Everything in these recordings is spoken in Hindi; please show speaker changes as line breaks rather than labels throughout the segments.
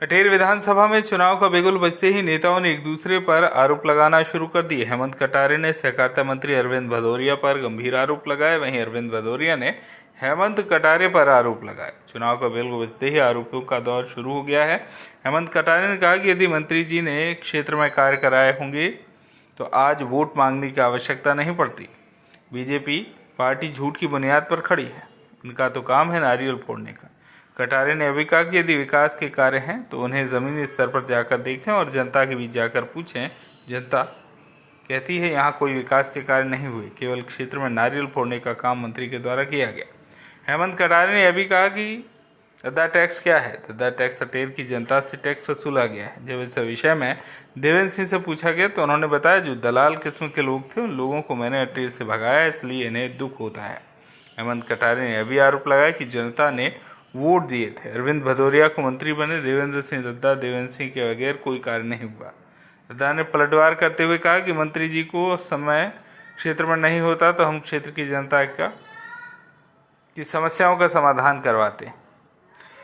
अटेर विधानसभा में चुनाव का बिगुल बजते ही नेताओं ने एक दूसरे पर आरोप लगाना शुरू कर दिए। हेमंत कटारे ने सहकारिता मंत्री अरविंद भदौरिया पर गंभीर आरोप लगाए, वहीं अरविंद भदौरिया ने हेमंत कटारे पर आरोप लगाए। चुनाव का बिगुल बजते ही आरोपों का दौर शुरू हो गया है। हेमंत कटारे ने कहा कि यदि मंत्री जी ने क्षेत्र में कार्य कराए होंगे तो आज वोट मांगने की आवश्यकता नहीं पड़ती। बीजेपी पार्टी झूठ की बुनियाद पर खड़ी है, उनका तो काम है नारियल फोड़ने का। कटारे ने अभी कहा कि यदि विकास के कार्य हैं तो उन्हें ज़मीनी स्तर पर जाकर देखें और जनता के बीच जाकर पूछें। जनता कहती है यहाँ कोई विकास के कार्य नहीं हुए, केवल क्षेत्र में नारियल फोड़ने का काम मंत्री के द्वारा किया गया। हेमंत कटारे ने अभी कहा कि दद्दा टैक्स क्या है। दद्दा टैक्स अटेर की जनता से टैक्स वसूला गया है। जब इस विषय में देवेंद्र सिंह से पूछा गया तो उन्होंने बताया जो दलाल किस्म के लोग थे उन लोगों को मैंने अटेर से भगाया, इसलिए इन्हें दुख होता है। हेमंत कटारे ने अभी आरोप लगाया कि जनता ने वोट दिए थे, अरविंद भदौरिया को मंत्री बने देवेंद्र सिंह दद्दा, देवेंद्र सिंह के बगैर कोई कार्य नहीं हुआ। दद्दा ने पलटवार करते हुए कहा कि मंत्री जी को समय क्षेत्र में नहीं होता तो हम क्षेत्र की जनता की समस्याओं का समाधान करवाते।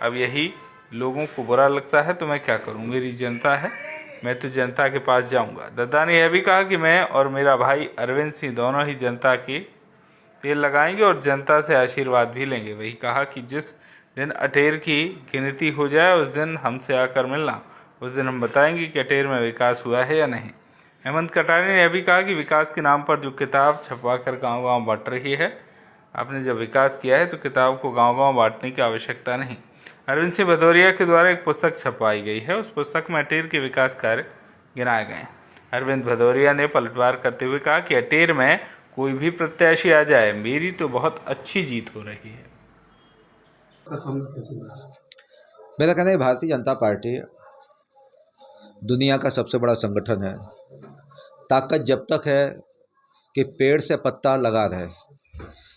अब यही लोगों को बुरा लगता है तो मैं क्या करूं, मेरी जनता है, मैं तो जनता के पास जाऊंगा। दद्दा ने यह भी कहा कि मैं और मेरा भाई अरविंद सिंह दोनों ही जनता के तेल लगाएंगे और जनता से आशीर्वाद भी लेंगे। वही कहा कि जिस दिन अटेर की गिनती हो जाए उस दिन हमसे आकर मिलना, उस दिन हम बताएंगे कि अटेर में विकास हुआ है या नहीं। हेमंत कटारे ने यह भी कहा कि विकास के नाम पर जो किताब छपवा कर गाँव गाँव बांट रही है, आपने जब विकास किया है तो किताब को गाँव गाँव बांटने की आवश्यकता नहीं। अरविंद सिंह भदौरिया के द्वारा एक पुस्तक छपवाई गई है, उस पुस्तक में अटेर के विकास कार्य गिनाए गए हैं। अरविंद भदौरिया ने पलटवार करते हुए कहा कि अटेर में कोई भी प्रत्याशी आ जाए, मेरी तो बहुत अच्छी जीत हो रही है।
मेरा कहना है भारतीय जनता पार्टी दुनिया का सबसे बड़ा संगठन है। ताकत जब तक है कि पेड़ से पत्ता लगा रहे,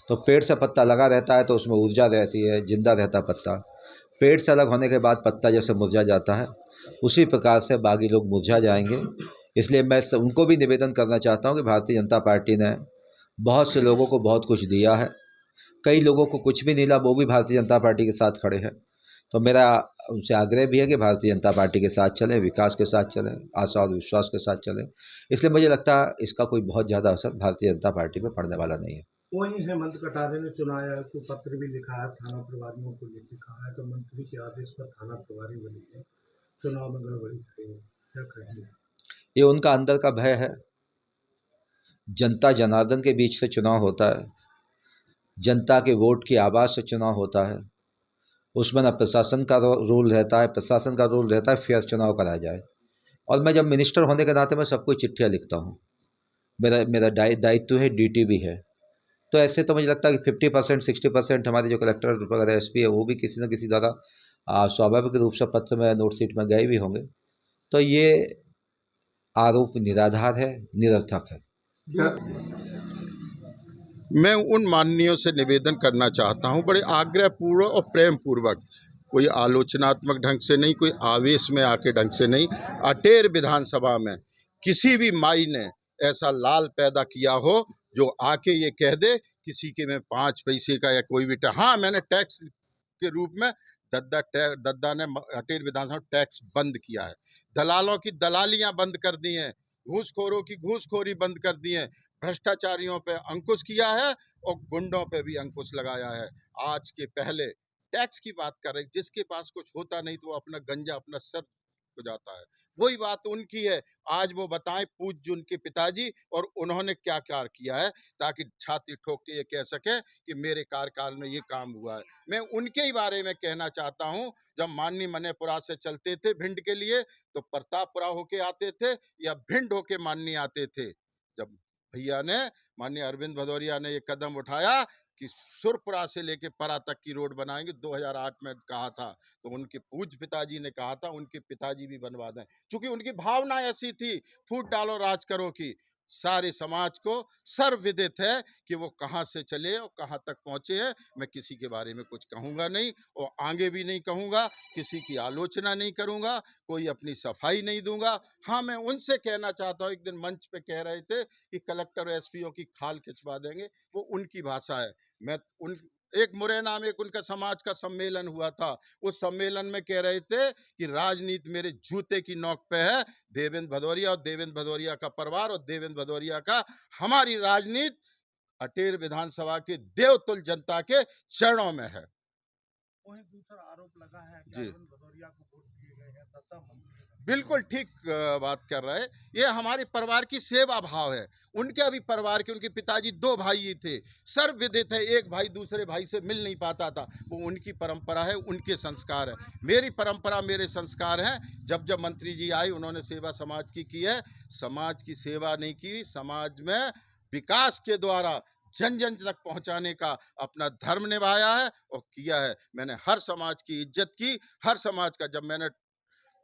तो पेड़ से पत्ता लगा रहता है तो उसमें ऊर्जा रहती है, जिंदा रहता पत्ता। पेड़ से अलग होने के बाद पत्ता जैसे मुरझा जाता है, उसी प्रकार से बाकी लोग मुरझा जाएंगे। इसलिए मैं उनको भी निवेदन करना चाहता हूं कि भारतीय जनता पार्टी ने बहुत से लोगों को बहुत कुछ दिया है, कई लोगों को कुछ भी नहीं मिला, वो भी भारतीय जनता पार्टी के साथ खड़े हैं। तो मेरा उनसे आग्रह भी है कि भारतीय जनता पार्टी के साथ चलें, विकास के साथ चलें, आशा और विश्वास के साथ चलें। इसलिए मुझे लगता है इसका कोई बहुत ज़्यादा असर भारतीय जनता पार्टी पर पड़ने वाला नहीं है।
वहीं हेमंत कटारे ने चुनाव आयोग को पत्र भी लिखा है, थाना प्रभारियों को लिखा है, तो मंत्री के आदेश पर थाना प्रभारी बने हैं, चुनाव में गड़बड़ी करेंगे, क्या कहेंगे?
ये उनका अंदर का भय है। जनता जनार्दन के बीच से चुनाव होता है, जनता के वोट की आवाज़ से चुनाव होता है। उसमें न प्रशासन का रोल रहता है, प्रशासन का रोल रहता है फेयर चुनाव कराया जाए। और मैं जब मिनिस्टर होने के नाते मैं सबको चिट्ठियाँ लिखता हूँ, मेरा मेरा दायित्व है, ड्यूटी भी है। तो ऐसे तो मुझे लगता है कि 50% 60% हमारे जो कलेक्टर वगैरह एसपी है वो भी किसी न किसी द्वारा स्वाभाविक रूप से पत्र में नोट शीट में गए भी होंगे। तो ये आरोप निराधार है, निरर्थक है।
मैं उन माननीयों से निवेदन करना चाहता हूं, बड़े आग्रहपूर्वक और प्रेम पूर्वक, कोई आलोचनात्मक ढंग से नहीं, कोई आवेश में आके ढंग से नहीं। अटेर विधानसभा में किसी भी माई ने ऐसा लाल पैदा किया हो जो आके ये कह दे किसी के में 5 पैसे का या कोई भी हाँ, मैंने टैक्स के रूप में दद्दा ने अटेर विधानसभा टैक्स बंद किया है, दलालों की दलालियां बंद कर दी हैं, घूसखोरों की घूसखोरी बंद कर दी है, भ्रष्टाचारियों पे अंकुश किया है और गुंडों पे भी अंकुश लगाया है। आज के पहले टैक्स की बात कर रहे, जिसके पास कुछ होता नहीं तो वो अपना गंजा अपना सर हो जाता है, वही बात उनकी है। आज वो बताएं पूज्य उनके पिताजी और उन्होंने क्या क्या किया है, ताकि छाती ठोक के ये कह सके कि मेरे कार्यकाल में ये काम हुआ है। मैं उनके ही बारे में कहना चाहता हूं, जब माननीय मनेपुरा से चलते थे भिंड के लिए तो प्रतापपुरा होके आते थे या भिंड होके माननीय आते थे। जब भैया ने माननीय अरविंद भदौरिया ने ये कदम उठाया कि सुरपुरा से लेके परा तक की रोड बनाएंगे, 2008 में कहा था, तो उनके पूज्य पिताजी ने कहा था उनके पिताजी भी बनवा दें, क्योंकि उनकी भावना ऐसी थी, फूट डालो राज करो की। सारे समाज को सर्वविदित है कि वो कहां से चले और कहां तक पहुंचे हैं। मैं किसी के बारे में कुछ कहूंगा नहीं और आगे भी नहीं कहूंगा, किसी की आलोचना नहीं करूंगा, कोई अपनी सफाई नहीं दूंगा। हाँ, मैं उनसे कहना चाहता हूं, एक दिन मंच पे कह रहे थे कि कलेक्टर एसपीओ की खाल खिंचवा देंगे, वो उनकी भाषा है। मैं उन एक मुरैना में एक उनका समाज का सम्मेलन हुआ था। उस सम्मेलन में कह रहे थे कि राजनीति मेरे जूते की नोक पे है। देवेंद्र भदौरिया और देवेंद्र भदौरिया का परिवार और देवेंद्र भदौरिया का हमारी राजनीति अटेर विधानसभा के देवतुल्य जनता के चरणों में है।
वहीं दूसरा आरोप लगा है कि
जी।
अरविंद भदौरिया को वोट दिए गए हैं दत्ता मंत्री।
बिल्कुल ठीक बात कर रहे हैं। ये हमारे परिवार की सेवा भाव है। उनके भी परिवार के, उनके पिताजी 2 भाई थे, सर्वविदित है, एक भाई दूसरे भाई से मिल नहीं पाता था। वो उनकी परंपरा है, उनके संस्कार है। मेरी परंपरा, मेरे संस्कार हैं। जब जब मंत्री जी आए उन्होंने सेवा समाज की है। समाज की सेवा नहीं की, समाज में विकास के द्वारा जन जन तक पहुंचाने का अपना धर्म निभाया है और किया है। मैंने हर समाज की इज्जत की, हर समाज का। जब मैंने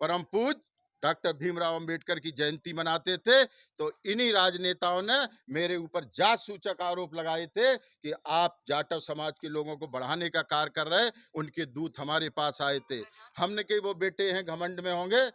परम पूज्य डॉक्टर भीमराव अंबेडकर की जयंती मनाते थे तो इन्हीं राजनेताओं ने मेरे ऊपर जात सूचक आरोप लगाए थे कि आप जाटव समाज के लोगों को बढ़ाने का कार्य कर रहे। उनके दूत हमारे पास आए थे। हमने कही वो बेटे हैं, घमंड में होंगे।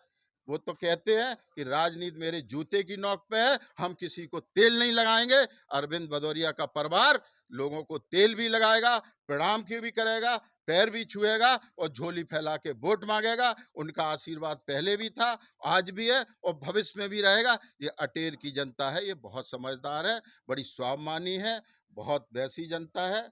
वो तो कहते हैं कि राजनीति मेरे जूते की नोक पे है, हम किसी को तेल नहीं लगाएंगे। अरविंद भदौरिया का परिवार लोगों को तेल भी लगाएगा, प्रणाम की भी करेगा, पैर भी छुएगा और झोली फैला के वोट मांगेगा। उनका आशीर्वाद पहले भी था, आज भी है और भविष्य में भी रहेगा। ये अटेर की जनता है, ये बहुत समझदार है, बड़ी स्वाभिमानी है, बहुत वैसी जनता है,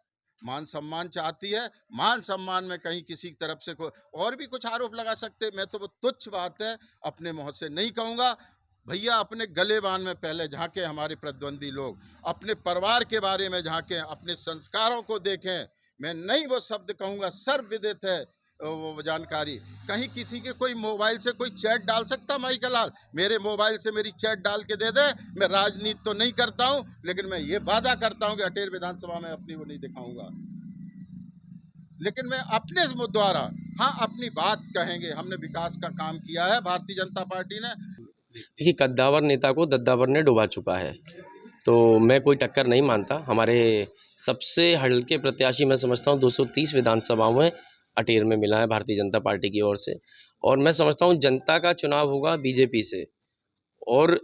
मान सम्मान चाहती है। मान सम्मान में कहीं किसी की तरफ से कोई और भी कुछ आरोप लगा सकते, मैं तो वो तुच्छ बात है अपने मुँह से नहीं कहूँगा। भैया अपने गलेबान में पहले झांके, हमारे प्रतिद्वंदी लोग अपने परिवार के बारे में झांकें, अपने संस्कारों को देखें। मैं नहीं वो शब्द कहूँगा, सर्वविदित है वो जानकारी। कहीं किसी के कोई मोबाइल से कोई चैट डाल सकता माइकल लाल? मेरे मोबाइल से मेरी चैट डाल के दे दे। मैं राजनीति तो नहीं करता हूँ, लेकिन मैं ये वादा करता हूँ कि अटेर विधानसभा में अपनी वो नहीं दिखाऊंगा। लेकिन मैं अपने द्वारा हाँ अपनी बात कहेंगे। हमने विकास का काम किया है भारतीय जनता पार्टी ने।
देखिए, कद्दावर नेता को दद्दावर ने डुबा चुका है, तो मैं कोई टक्कर नहीं मानता। हमारे सबसे हल्के प्रत्याशी मैं समझता हूँ 230 विधानसभाओं में अटेर में मिला है भारतीय जनता पार्टी की ओर से, और मैं समझता हूँ जनता का चुनाव होगा बीजेपी से। और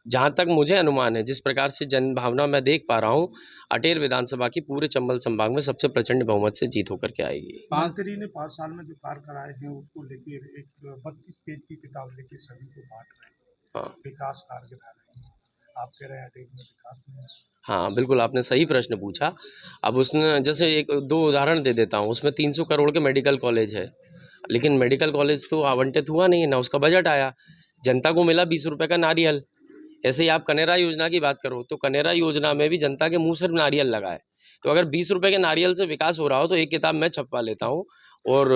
जहाँ तक मुझे अनुमान है, जिस प्रकार से जन भावना मैं देख पा रहा हूँ, अटेर विधानसभा की पूरे चंबल संभाग में सबसे प्रचंड बहुमत से जीत होकर के आएगी।
मंत्री ने 5 साल में जो कार्य कराए हैं उसको लेके एक 32 पेज की किताब लेके सभी को बांट रहे हैं।
हाँ
विकास कार्य करा रहे हैं, आप कह रहे हैं अटेर में विकास नहीं है।
हाँ, बिल्कुल आपने सही प्रश्न पूछा। अब उसने जैसे 1-2 उदाहरण दे देता हूँ। उसमें 300 करोड़ के मेडिकल कॉलेज है, लेकिन मेडिकल कॉलेज तो आवंटित हुआ नहीं है, ना उसका बजट आया। जनता को मिला 20 रुपये का नारियल। ऐसे ही आप कनेरा योजना की बात करो तो कनेरा योजना में भी जनता के मुंह सिर्फ नारियल लगा है। तो अगर 20 रुपये के नारियल से विकास हो रहा हो तो एक किताब मैं छपवा लेता हूँ और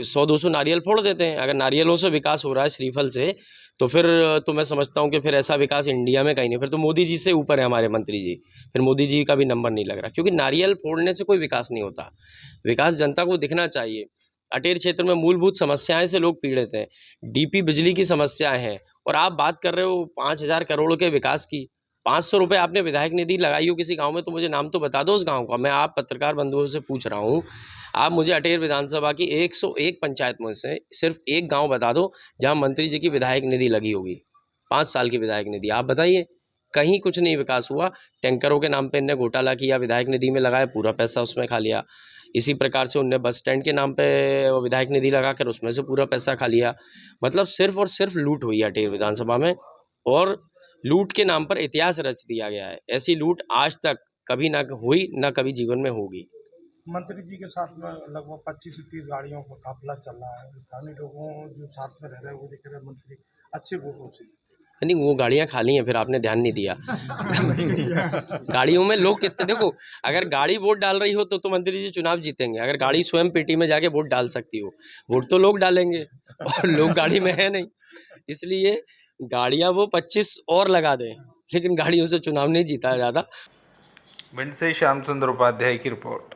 100-200 नारियल फोड़ देते हैं। अगर नारियलों से विकास हो रहा है, श्रीफल से, तो फिर तो मैं समझता हूँ कि फिर ऐसा विकास इंडिया में कहीं नहीं। फिर तो मोदी जी से ऊपर है हमारे मंत्री जी, फिर मोदी जी का भी नंबर नहीं लग रहा, क्योंकि नारियल फोड़ने से कोई विकास नहीं होता। विकास जनता को दिखना चाहिए। अटेर क्षेत्र में मूलभूत समस्याएं से लोग पीड़ित हैं, डीपी बिजली की समस्याएं हैं, और आप बात कर रहे हो 5000 करोड़ के विकास की। 500 रुपये आपने विधायक निधि लगाई हो किसी गांव में, तो मुझे नाम तो बता दो उस गांव का। मैं आप पत्रकार बंधुओं से पूछ रहा हूं, आप मुझे अटेर विधानसभा की 101 पंचायत में से सिर्फ एक गांव बता दो जहां मंत्री जी की विधायक निधि लगी होगी, 5 साल की विधायक निधि। आप बताइए, कहीं कुछ नहीं विकास हुआ। टैंकरों के नाम पे इनने घोटाला किया, विधायक निधि में लगाया, पूरा पैसा उसमें खा लिया। इसी प्रकार से उनने बस स्टैंड के नाम पे विधायक निधि लगाकर उसमें से पूरा पैसा खा लिया। मतलब सिर्फ और सिर्फ लूट हुई है अटेर विधानसभा में, और लूट के नाम पर इतिहास रच दिया गया है। ऐसी लूट आज तक कभी ना हुई, ना कभी जीवन में होगी।
मंत्री जी के साथ में लगभग 25 से 30 गाड़ियों का काफिला चल रहा है। स्थानीय लोगों जो साथ में रह रहे हैं वो देख रहे हैं मंत्री अच्छे वोटों से।
नहीं, वो गाड़ियाँ खाली हैं, फिर आपने ध्यान नहीं दिया। गाड़ियों में लोग कितने, देखो अगर गाड़ी वोट डाल रही हो तो मंत्री जी चुनाव जीतेंगे। अगर गाड़ी स्वयं पेटी में जाके वोट डाल सकती हो, वोट तो लोग डालेंगे, और लोग गाड़ी में है नहीं, इसलिए गाड़ियाँ वो 25 और लगा दें, लेकिन गाड़ियों से चुनाव नहीं जीता जाता।
भिंड से श्याम सुंदर उपाध्याय की रिपोर्ट।